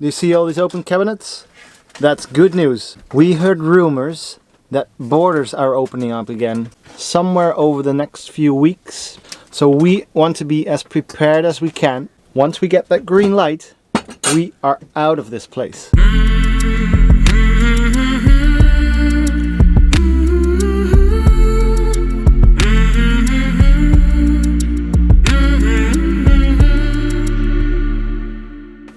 Do you see all these open cabinets? That's good news. We heard rumors that borders are opening up again somewhere over the next few weeks. So we want to be as prepared as we can. Once we get that green light, we are out of this place.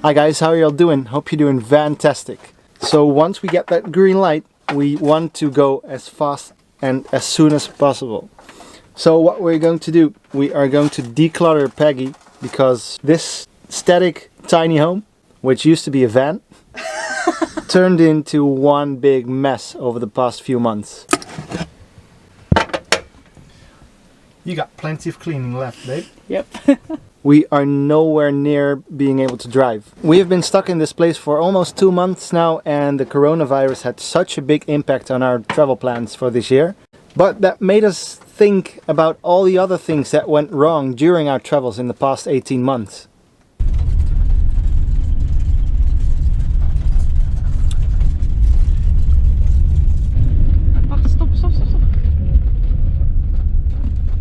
Hi guys, how are y'all doing? Hope you're doing fantastic. So once we get that green light, we want to go as fast and as soon as possible. So what we're going to do, we are going to declutter Peggy, because this static tiny home, which used to be a van, turned into one big mess over the past few months. You got plenty of cleaning left, babe. Yep. We are nowhere near being able to drive. We have been stuck in this place for almost 2 months now, and the coronavirus had such a big impact on our travel plans for this year. But that made us think about all the other things that went wrong during our travels in the past 18 months.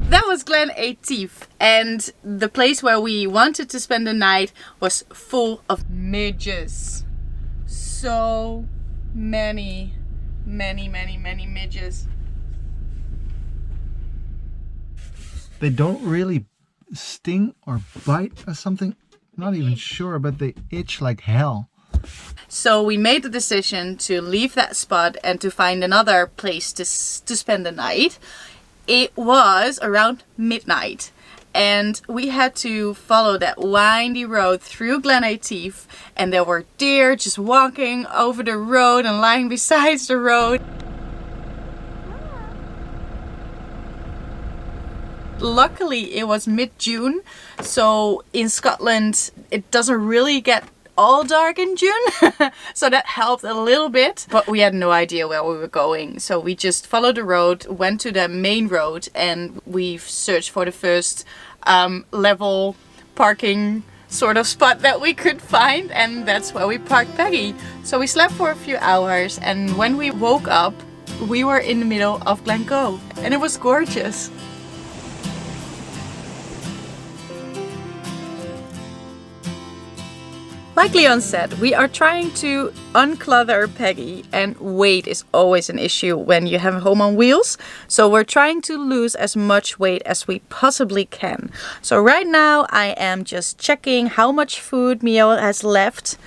That was Glen 18th, and the place where we wanted to spend the night was full of midges. So many midges. They don't really sting or bite or something. Not even sure, but they itch like hell. So we made the decision to leave that spot and to find another place to spend the night. It was around midnight, and we had to follow that windy road through Glen 18th, and there were deer just walking over the road and lying beside the road. Luckily it was mid-June, so in Scotland it doesn't really get all dark in June, so that helped a little bit, but we had no idea where we were going, so we just followed the road, went to the main road, and we searched for the first level parking sort of spot that we could find, and that's where we parked Peggy. So we slept for a few hours, and when we woke up we were in the middle of Glencoe, and it was gorgeous. Like Leon said, we are trying to unclutter Peggy, and weight is always an issue when you have a home on wheels. So we're trying to lose as much weight as we possibly can. So right now I am just checking how much food Mio has left.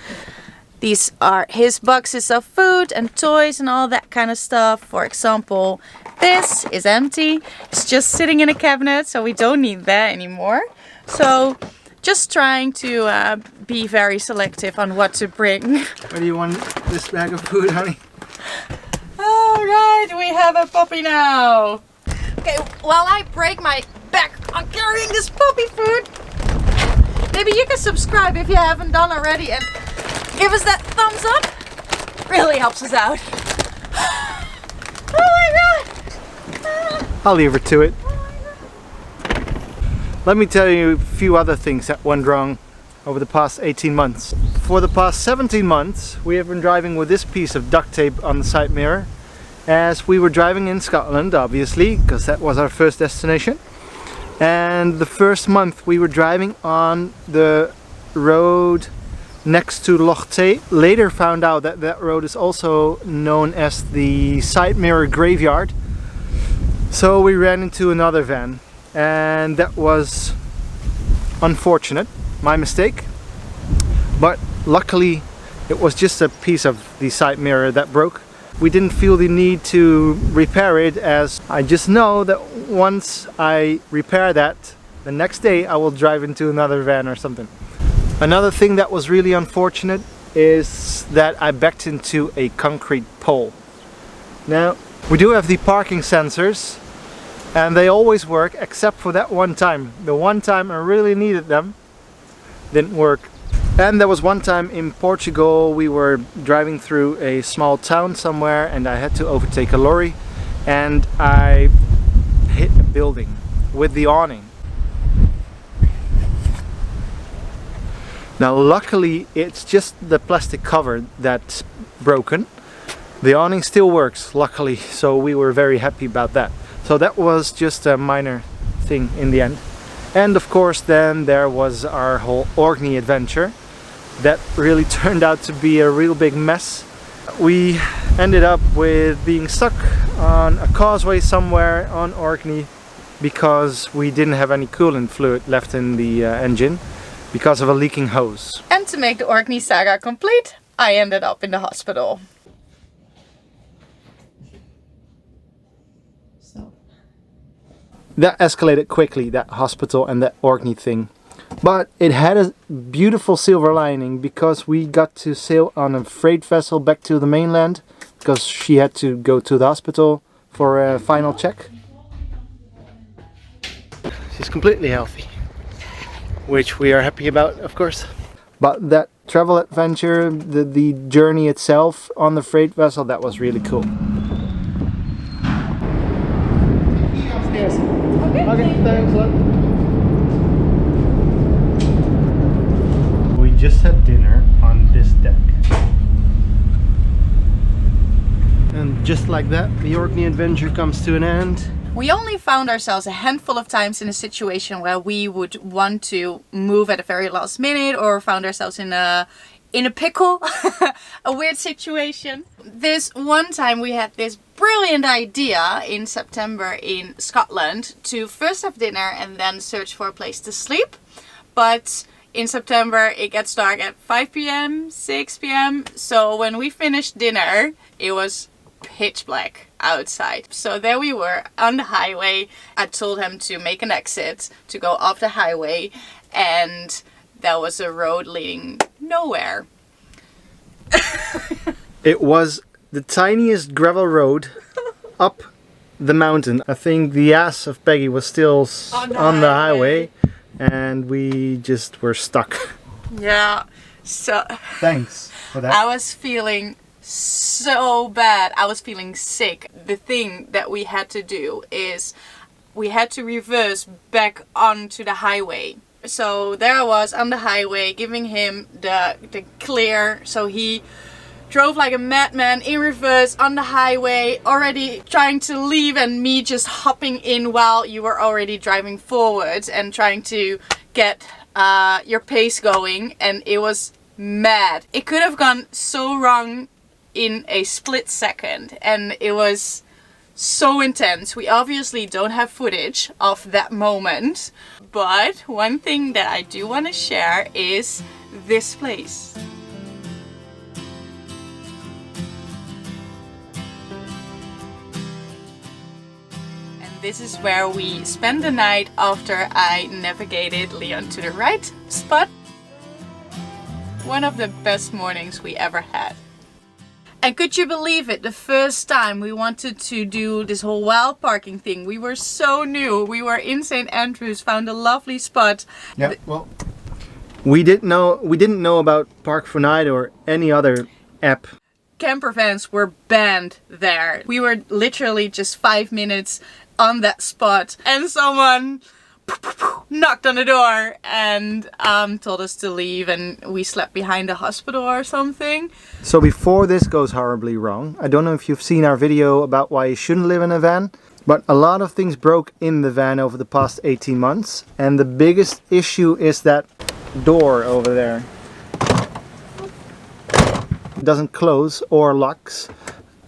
These are his boxes of food and toys and all that kind of stuff. For example, this is empty. It's just sitting in a cabinet, so we don't need that anymore. So just trying to be very selective on what to bring. Where do you want this bag of food, honey? Alright, we have a puppy now. Okay, while I break my back on carrying this puppy food, maybe you can subscribe if you haven't done already and give us that thumbs up. Really helps us out. Oh my god! I'll leave her to it. Let me tell you a few other things that went wrong over the past 18 months. For the past 17 months we have been driving with this piece of duct tape on the side mirror, as we were driving in Scotland, obviously, because that was our first destination. And the first month we were driving on the road next to Loch Tay. Later found out that that road is also known as the side mirror graveyard. So we ran into another van, and that was unfortunate, my mistake, but luckily it was just a piece of the side mirror that broke. We didn't feel the need to repair it, as I just know that once I repair that, the next day I will drive into another van or something. Another thing that was really unfortunate is that I backed into a concrete pole. Now, we do have the parking sensors, and they always work except for that one time. The one time I really needed them, didn't work. And there was one time in Portugal we were driving through a small town somewhere, and I had to overtake a lorry, and I hit a building with the awning. Now luckily it's just the plastic cover that's broken. The awning still works, luckily, so we were very happy about that. So that was just a minor thing in the end. And of course then there was our whole Orkney adventure. That really turned out to be a real big mess. We ended up with being stuck on a causeway somewhere on Orkney because we didn't have any coolant fluid left in the engine because of a leaking hose. And to make the Orkney saga complete, I ended up in the hospital. That escalated quickly, that hospital and that Orkney thing. But it had a beautiful silver lining because we got to sail on a freight vessel back to the mainland because she had to go to the hospital for a final check. She's completely healthy, which we are happy about, of course. But that travel adventure, the journey itself on the freight vessel, that was really cool. Upstairs. Okay, thanks. We just had dinner on this deck. And just like that, the Orkney adventure comes to an end. We only found ourselves a handful of times in a situation where we would want to move at a very last minute, or found ourselves in a pickle, a weird situation. This one time we had this brilliant idea in September in Scotland to first have dinner and then search for a place to sleep. But in September it gets dark at 5 p.m, 6 p.m. So when we finished dinner, it was pitch black outside. So there we were on the highway. I told him to make an exit to go off the highway, and there was a road leading nowhere. It was the tiniest gravel road up the mountain. I think the ass of Peggy was still on the highway and we just were stuck. Yeah, so thanks for that. I was feeling so bad. I was feeling sick. The thing that we had to do is we had to reverse back onto the highway. So there I was on the highway giving him the clear, so he drove like a madman in reverse on the highway, already trying to leave, and me just hopping in while you were already driving forward and trying to get your pace going, and it was mad. It could have gone so wrong in a split second, and it was so intense. We obviously don't have footage of that moment, but one thing that I do want to share is this place. And this is where we spent the night after I navigated Leon to the right spot. One of the best mornings we ever had. And could you believe it? The first time we wanted to do this whole wild parking thing, we were so new. We were in St. Andrews, found a lovely spot. Yeah, well, we didn't know about Park for Night or any other app. Camper vans were banned there. We were literally just 5 minutes on that spot, and someone knocked on the door and told us to leave, and we slept behind a hospital or something. So before this goes horribly wrong, I don't know if you've seen our video about why you shouldn't live in a van, but a lot of things broke in the van over the past 18 months, and the biggest issue is that door over there. It doesn't close or locks.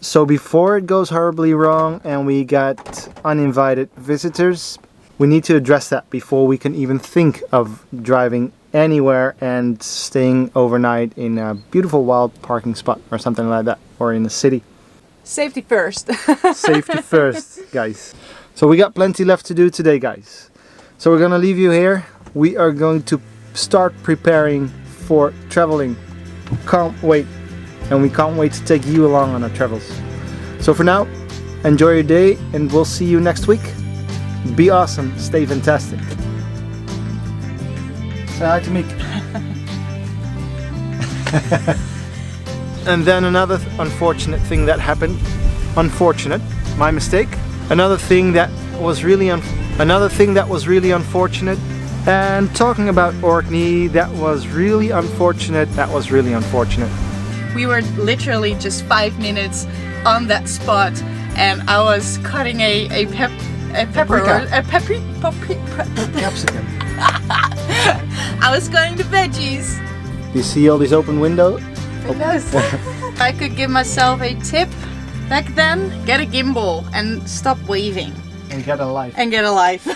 So before it goes horribly wrong and we got uninvited visitors, we need to address that before we can even think of driving anywhere and staying overnight in a beautiful wild parking spot or something like that, or in the city. Safety first. Safety first, guys. So we got plenty left to do today, guys. So we're gonna leave you here. We are going to start preparing for traveling. Can't wait. And we can't wait to take you along on our travels. So for now, enjoy your day and we'll see you next week. Be awesome, stay fantastic. Say hi to Miek. And then another unfortunate thing that happened. Unfortunate, my mistake. Another thing that was really unfortunate And talking about Orkney, that was really unfortunate. We were literally just 5 minutes on that spot, and I was cutting a pepper or a Capsicum. I was going to veggies. You see all these open windows? If I could give myself a tip back then, get a gimbal and stop waving. And get a life. And get a life.